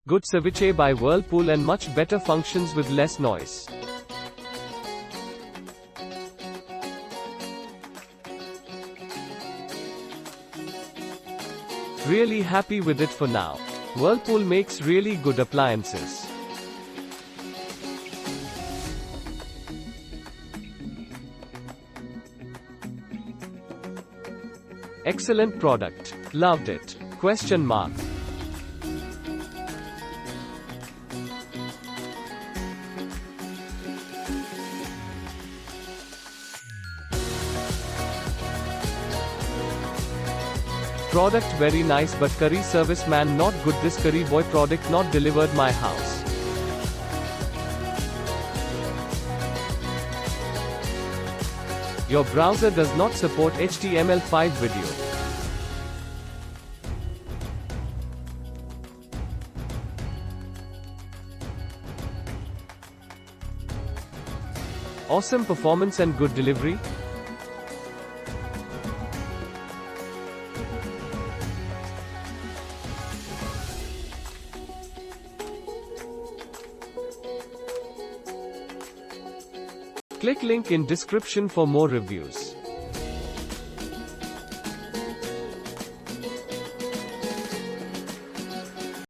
Good ceviche by Whirlpool and much better functions with less noise. Really happy with it for now. Whirlpool makes really good appliances. Excellent product. Loved it. Question mark. Product very nice but curry service man not good. This curry boy product not delivered my house. Your browser does not support HTML5 video. Awesome performance and good delivery. Click link in description for more reviews.